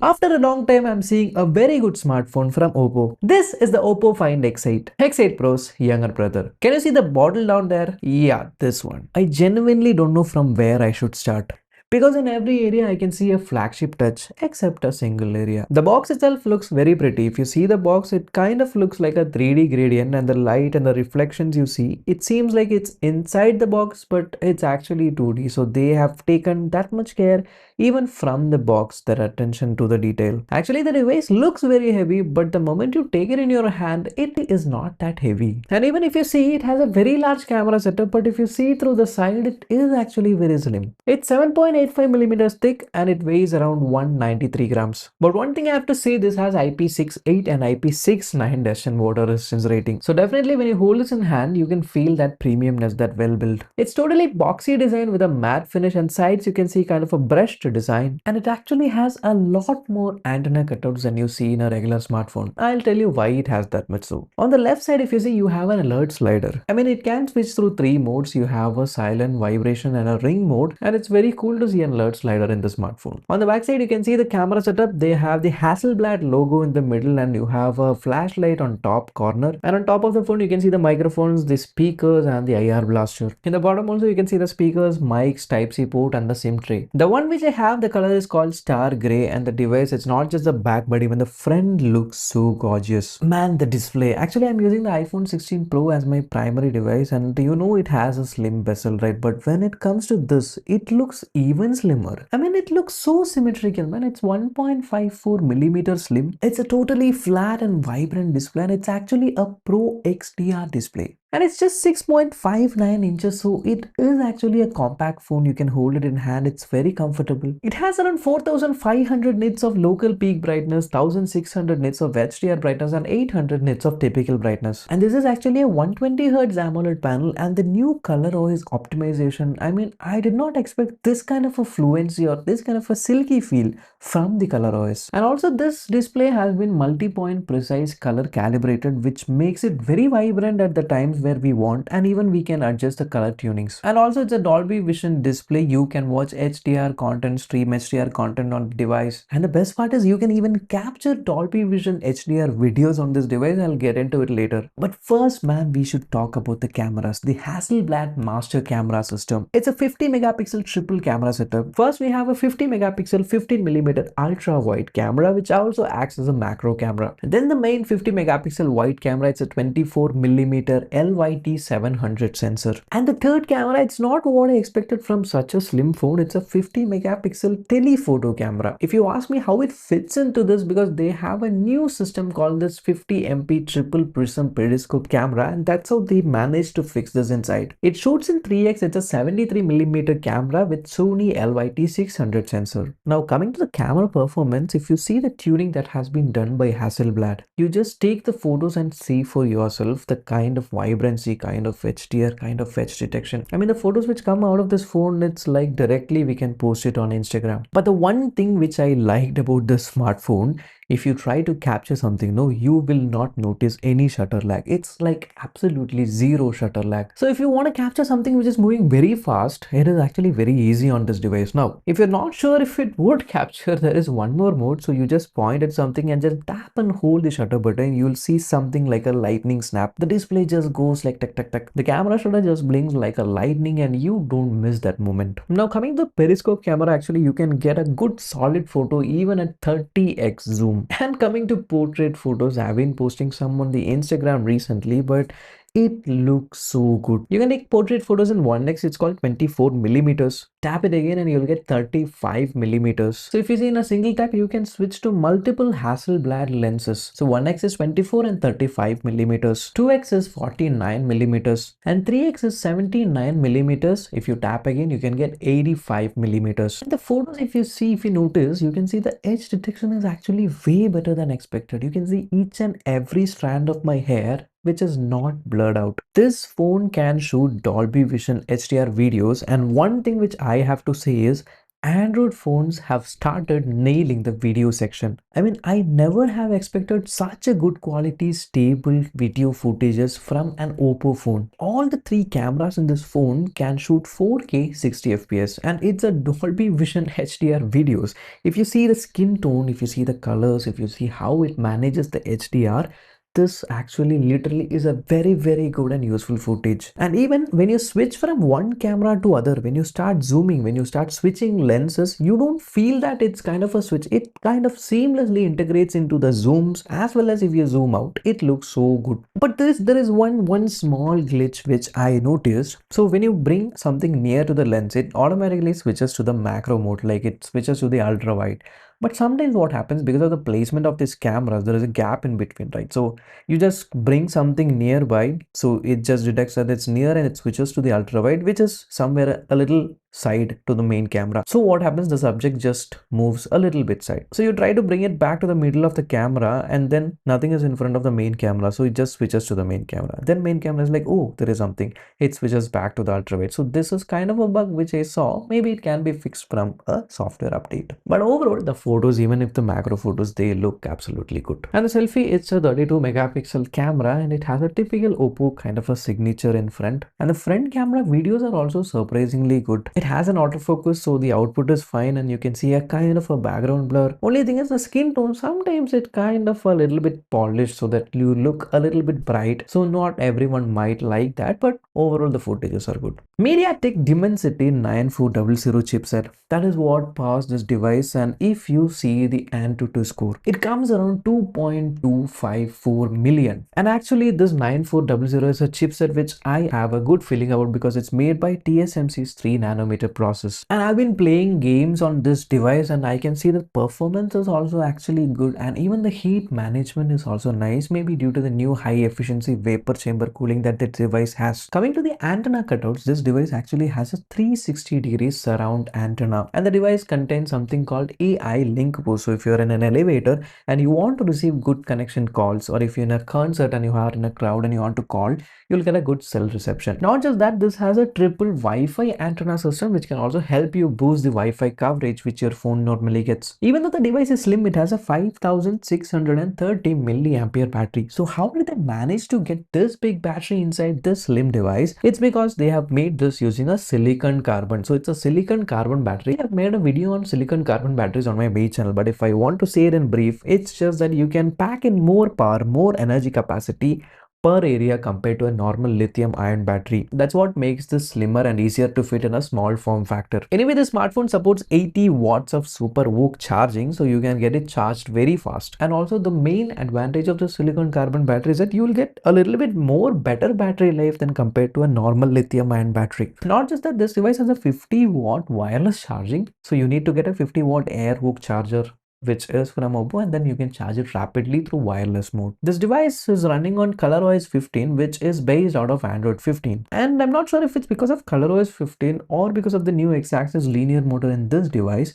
After a long time, I'm seeing a very good smartphone from OPPO. This is the OPPO Find X8. X8 Pro's younger brother. Can you see the bottle down there? Yeah, this one. I genuinely don't know from where I should start. Because in every area I can see a flagship touch except a single area. The box itself looks very pretty. If you see the box, it kind of looks like a 3D gradient, and the light and the reflections you see, it seems like it's inside the box, but it's actually 2D. So they have taken that much care even from the box, their attention to the detail. Actually, the device looks very heavy, but the moment you take it in your hand, it is not that heavy. And even if you see, it has a very large camera setup, but if you see through the side, it is actually very slim. It's 7.85 millimeters thick and it weighs around 193 grams. But one thing I have to say, this has IP68 and IP69 dust and water resistance rating. So definitely when you hold this in hand, you can feel that premiumness, that well built. It's totally boxy design with a matte finish, and sides you can see kind of a brushed design, and it actually has a lot more antenna cutouts than you see in a regular smartphone. I'll tell you why it has that much so. On the left side, if you see, you have an alert slider. I mean, it can switch through 3 modes. You have a silent, vibration and a ring mode, and it's very cool to see an alert slider in the smartphone. On the back side, you can see the camera setup. They have the Hasselblad logo in the middle, and you have a flashlight on top corner, and on top of the phone you can see the microphones, the speakers and the IR blaster. In the bottom also you can see the speakers, mics, Type-C port and the SIM tray. The one which I have, the color is called Star Grey, and the device, it's not just the back but even the front looks so gorgeous. Man, the display. Actually, I'm using the iPhone 16 Pro as my primary device, and you know it has a slim bezel, right? But when it comes to this, it looks even slimmer. I mean, it looks so symmetrical, man. It's 1.54 millimeter slim. It's a totally flat and vibrant display, and it's actually a Pro XDR display. And it's just 6.59 inches, so it is actually a compact phone. You can hold it in hand. It's very comfortable. It has around 4500 nits of local peak brightness, 1600 nits of HDR brightness and 800 nits of typical brightness. And this is actually a 120Hz AMOLED panel, and the new ColorOS optimization. I mean, I did not expect this kind of a fluency or this kind of a silky feel from the ColorOS. And also this display has been multi-point precise color calibrated, which makes it very vibrant at the times where we want, and even we can adjust the color tunings. And also it's a Dolby Vision display. You can watch HDR content, stream HDR content on the device, and the best part is you can even capture Dolby Vision HDR videos on this device. I'll get into it later. But first, man, we should talk about the cameras. The Hasselblad master camera system. It's a 50 megapixel triple camera setup. First, we have a 50 megapixel 15mm ultra wide camera, which also acts as a macro camera. And then the main 50 megapixel wide camera, it's a 24mm LYT700 sensor. And the third camera, it's not what I expected from such a slim phone. It's a 50 megapixel telephoto camera. If you ask me how it fits into this, because they have a new system called this 50MP triple prism periscope camera, and that's how they managed to fix this inside. It shoots in 3x. It's a 73mm camera with Sony LYT600 sensor. Now coming to the camera performance, if you see the tuning that has been done by Hasselblad, you just take the photos and see for yourself the kind of vibrancy, kind of HDR, kind of edge detection. I mean, the photos which come out of this phone, it's like directly we can post it on Instagram. But the one thing which I liked about this smartphone, if you try to capture something, no, you will not notice any shutter lag. It's like absolutely zero shutter lag. So if you want to capture something which is moving very fast, it is actually very easy on this device. Now, if you're not sure if it would capture, there is one more mode. So you just point at something and just tap and hold the shutter button. You'll see something like a lightning snap. The display just goes like tuck tuck tuck. The camera shutter just blinks like a lightning, and you don't miss that moment. Now coming to the periscope camera, actually you can get a good solid photo even at 30x zoom. And coming to portrait photos, I've been posting some on the Instagram recently, but it looks so good. You can take portrait photos in 1x. It's called 24mm. Tap it again and you'll get 35mm. So if you see in a single tap, you can switch to multiple Hasselblad lenses. So 1x is 24 and 35mm, 2x is 49mm, and 3x is 79mm. If you tap again, you can get 85mm. And the photos, if you see, if you notice, you can see the edge detection is actually way better than expected. You can see each and every strand of my hair which is not blurred out. This phone can shoot Dolby Vision HDR videos, and one thing which I have to say is Android phones have started nailing the video section. I mean, I never have expected such a good quality, stable video footages from an OPPO phone. All the three cameras in this phone can shoot 4K 60 FPS and it's a Dolby Vision HDR videos. If you see the skin tone, if you see the colors, if you see how it manages the HDR, this actually literally is a very good and useful footage. And even when you switch from one camera to other, when you start zooming, when you start switching lenses, you don't feel that it's kind of a switch. It kind of seamlessly integrates into the zooms, as well as if you zoom out, it looks so good. But there is one small glitch which I noticed. So when you bring something near to the lens, it automatically switches to the macro mode, like it switches to the ultra wide. But sometimes what happens, because of the placement of these cameras, there is a gap in between, right? So you just bring something nearby, so it just detects that it's near and it switches to the ultra wide, which is somewhere a little side to the main camera. So what happens, the subject just moves a little bit side. So you try to bring it back to the middle of the camera and then nothing is in front of the main camera, so it just switches to the main camera. Then main camera is like, oh, there is something, it switches back to the ultra wide. So this is kind of a bug which I saw. Maybe it can be fixed from a software update. But overall, the photos, even if the macro photos, they look absolutely good. And the selfie, it's a 32 megapixel camera and it has a typical OPPO kind of a signature in front. And the front camera videos are also surprisingly good. It has an autofocus, so the output is fine and you can see a kind of a background blur. Only thing is the skin tone, sometimes it kind of a little bit polished so that you look a little bit bright. So not everyone might like that, but overall the footages are good. MediaTek Dimensity 9400 chipset, that is what powers this device. And if you see the Antutu score, it comes around 2.254 million. And actually this 9400 is a chipset which I have a good feeling about because it's made by TSMC's 3nm process. And I've been playing games on this device and I can see the performance is also actually good, and even the heat management is also nice, maybe due to the new high efficiency vapor chamber cooling that the device has. Coming to the antenna cutouts, this device actually has a 360 degrees surround antenna, and the device contains something called AI link boost. So if you're in an elevator and you want to receive good connection calls, or if you're in a concert and you are in a crowd and you want to call, you'll get a good cell reception. Not just that, this has a triple Wi-Fi antenna system which can also help you boost the Wi-Fi coverage which your phone normally gets. Even though the device is slim, it has a 5630 milliampere battery. So how did they manage to get this big battery inside this slim device? It's because they have made this using a silicon carbon. So it's a silicon carbon battery. I've made a video on silicon carbon batteries on my main channel, but if I want to say it in brief, it's just that you can pack in more power, more energy capacity per area compared to a normal lithium ion battery. That's what makes this slimmer and easier to fit in a small form factor. Anyway, the smartphone supports 80 watts of super VOOC charging, so you can get it charged very fast. And also the main advantage of the silicon carbon battery is that you will get a little bit more better battery life than compared to a normal lithium ion battery. Not just that, this device has a 50-watt wireless charging, so you need to get a 50-watt air VOOC charger which is from OPPO, and then you can charge it rapidly through wireless mode. This device is running on ColorOS 15, which is based out of Android 15. And I'm not sure if it's because of ColorOS 15 or because of the new X-axis linear motor in this device,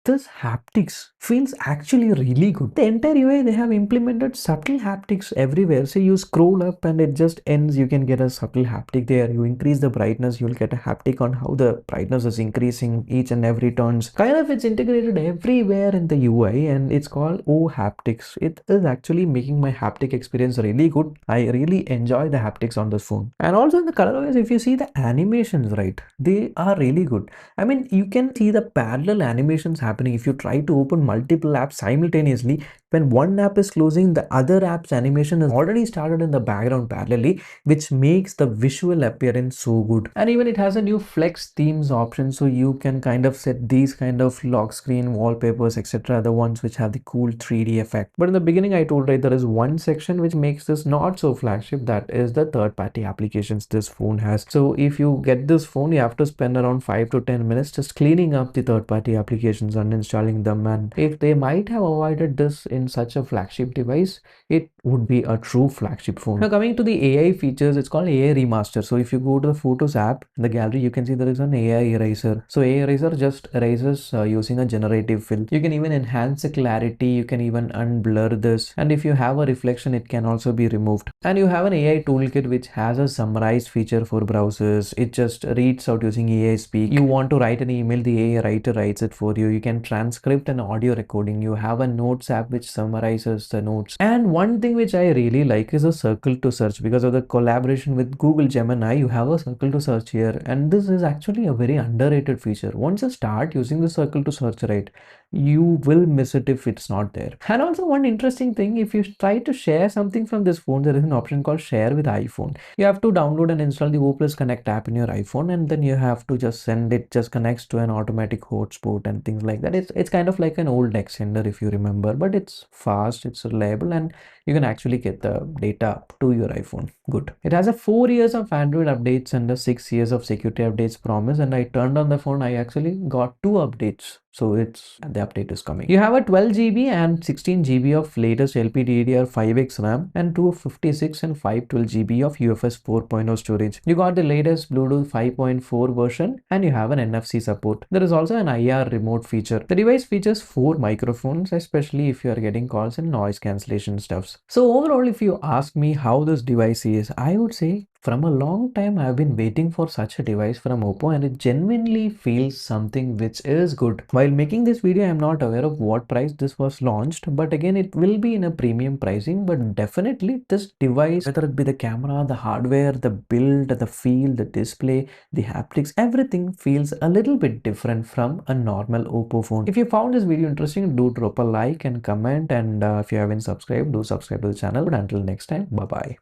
this haptics feels actually really good. The entire UI, they have implemented subtle haptics everywhere. So you scroll up and it just ends, you can get a subtle haptic there. You increase the brightness, you'll get a haptic on how the brightness is increasing each and every turns. Kind of it's integrated everywhere in the UI, and it's called OHaptics. It is actually making my haptic experience really good. I really enjoy the haptics on this phone. And also in the ColorOS, if you see the animations, right, they are really good. I mean, you can see the parallel animations happening. If you try to open multiple apps simultaneously, when one app is closing, the other app's animation is already started in the background parallelly, which makes the visual appearance so good. And even it has a new flex themes option, so you can kind of set these kind of lock screen wallpapers, etc., the ones which have the cool 3D effect. But in the beginning I told, right, there is one section which makes this not so flagship, that is the third-party applications this phone has. So if you get this phone, you have to spend around 5 to 10 minutes just cleaning up the third-party applications and installing them. And if they might have avoided this in such a flagship device, it would be a true flagship phone. Now coming to the AI features, it's called AI Remaster. So if you go to the Photos app in the gallery, you can see there is an AI eraser. So AI eraser just erases using a generative fill. You can even enhance the clarity, you can even unblur this, and if you have a reflection, it can also be removed. And you have an AI toolkit which has a summarized feature for browsers. It just reads out using AI speak. You want to write an email, the AI writer writes it for you. You can transcript an audio recording. You have a notes app which summarizes the notes. And one thing which I really like is a circle to search. Because of the collaboration with Google Gemini, you have a circle to search here, and this is actually a very underrated feature. Once you start using the circle to search, right, you will miss it if it's not there. And also one interesting thing, if you try to share something from this phone, there is an option called share with iPhone. You have to download and install the OPPO Connect app in your iPhone, and then you have to just send it, just connects to an automatic hotspot and things like that. It's kind of like an old extender if you remember, but it's fast, it's reliable, and you can actually get the data to your iPhone. Good. It has a 4 years of Android updates and a 6 years of security updates promise, and I turned on the phone, I actually got 2 updates. So the update is coming. You have a 12 GB and 16 GB of latest LPDDR5X RAM and 256 and 512 GB of UFS 4.0 storage. You got the latest Bluetooth 5.4 version, and you have an NFC support. There is also an IR remote feature. The device features 4 microphones, especially if you are getting calls and noise cancellation stuffs. So overall, if you ask me how this device is, I would say from a long time I've been waiting for such a device from OPPO, and it genuinely feels something which is good. While making this video, I'm not aware of what price this was launched, but again, it will be in a premium pricing. But definitely this device, whether it be the camera, the hardware, the build, the feel, the display, the haptics, everything feels a little bit different from a normal OPPO phone. If you found this video interesting, do drop a like and comment, and if you haven't subscribed, do subscribe to the channel. But until next time, bye bye.